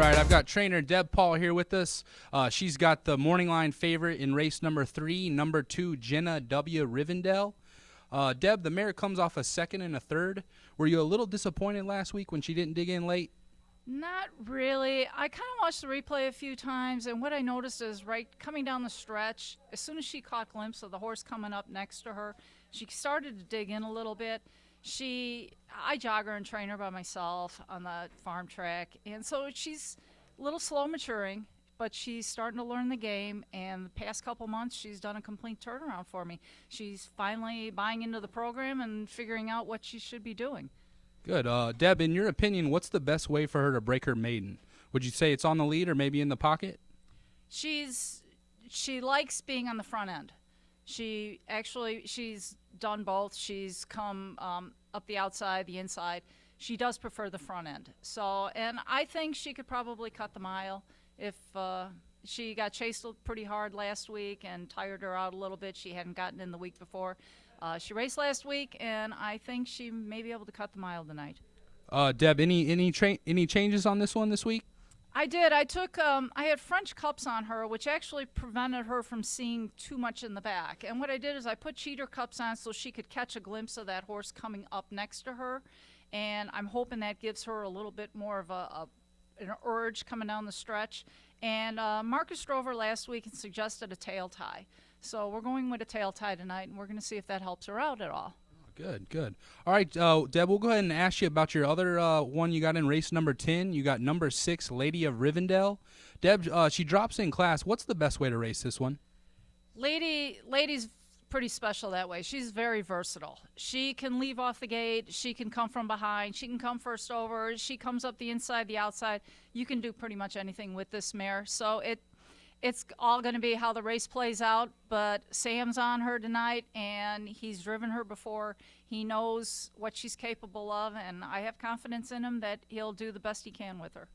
right, I've got trainer Deb Paul here with us. She's got the morning line favorite in race number 3, number 2, Jenna W. Rivendell. Deb, the mare comes off a second and a third. Were you a little disappointed last week when she didn't dig in late? Not really. I kind of watched the replay a few times, and what I noticed is right coming down the stretch, as soon as she caught glimpse of the horse coming up next to her, she started to dig in a little bit. I jog her and train her by myself on the farm track, and so she's a little slow maturing, but she's starting to learn the game, and the past couple months she's done a complete turnaround for me. She's finally buying into the program and figuring out what she should be doing. Good. Deb, in your opinion, what's the best way for her to break her maiden? Would you say it's on the lead or maybe in the pocket? She likes being on the front end. She's done both. She's come up the outside, the inside. She does prefer the front end. So, and I think she could probably cut the mile if she got chased pretty hard last week and tired her out a little bit. She hadn't gotten in the week before. She raced last week, and I think she may be able to cut the mile tonight. Deb, any changes on this one this week? I did. I had French cups on her, which actually prevented her from seeing too much in the back. And what I did is I put cheater cups on so she could catch a glimpse of that horse coming up next to her. And I'm hoping that gives her a little bit more of an urge coming down the stretch. And Marcus Drover last week suggested a tail tie. So we're going with a tail tie tonight, and we're going to see if that helps her out at all. Good, good. All right, Deb, we'll go ahead and ask you about your other one you got in race number 10. You got number 6, Lady of Rivendell. Deb, she drops in class. What's the best way to race this one? Lady's pretty special that way. She's very versatile. She can leave off the gate. She can come from behind. She can come first over. She comes up the inside, the outside. You can do pretty much anything with this mare. So it's all going to be how the race plays out, but Sam's on her tonight, and he's driven her before. He knows what she's capable of, and I have confidence in him that he'll do the best he can with her.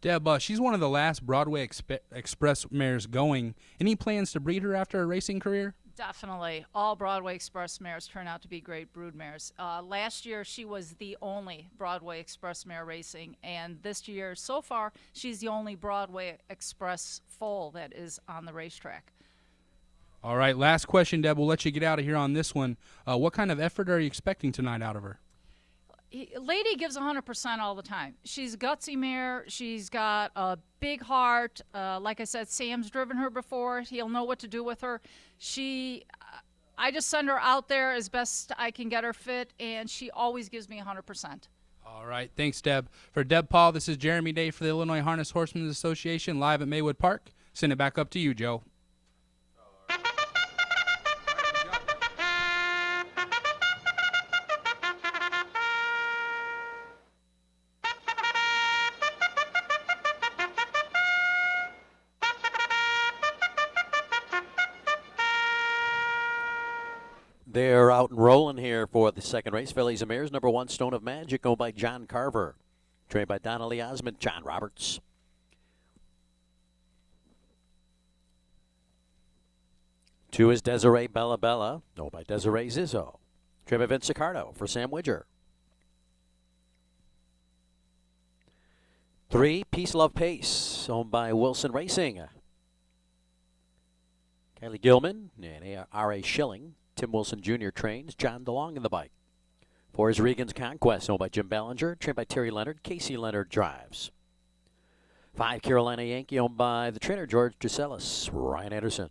Deb, she's one of the last Broadway Express mares going. Any plans to breed her after a racing career? Definitely. All Broadway Express mares turn out to be great brood mares. Last year, she was the only Broadway Express mare racing, and this year, so far, she's the only Broadway Express foal that is on the racetrack. All right, last question, Deb. We'll let you get out of here on this one. What kind of effort are you expecting tonight out of her? Lady gives 100% all the time. She's a gutsy mare. She's got a big heart. Like I said, Sam's driven her before. He'll know what to do with her. I just send her out there as best I can get her fit, and she always gives me 100%. All right, thanks, Deb. For Deb Paul, this is Jeremy Day for the Illinois Harness Horsemen's Association live at Maywood Park. Send it back up to you, Joe. They're out and rolling here for the second race. Fillies and Mares, number 1, Stone of Magic, owned by John Carver. Trained by Donnelly Osmond, John Roberts. Two is Desiree Bella Bella, owned by Desiree Zizzo. Trained by Vince Sicardo for Sam Widger. 3, Peace Love Pace, owned by Wilson Racing. Kylie Gilman and R.A. Schilling. Tim Wilson Jr. trains. John DeLong in the bike. 4 is Regan's Conquest, owned by Jim Ballinger, trained by Terry Leonard. Casey Leonard drives. 5, Carolina Yankee, owned by the trainer George Gisellis, Ryan Anderson.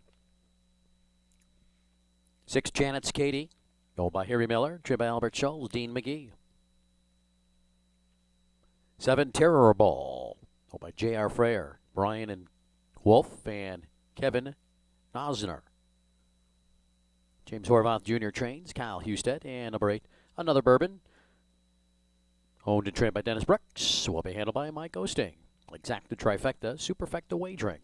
6, Janet's Katie, owned by Harry Miller, trained by Albert Schultz, Dean McGee. 7, Terror Ball, owned by J.R. Freyer, Brian and Wolf, and Kevin Nosner. James Horvath Jr. trains. Kyle Husted. And number 8, Another Bourbon. Owned and trained by Dennis Brooks. Will be handled by Mike Osting. Exacta Trifecta, Superfecta Wagering.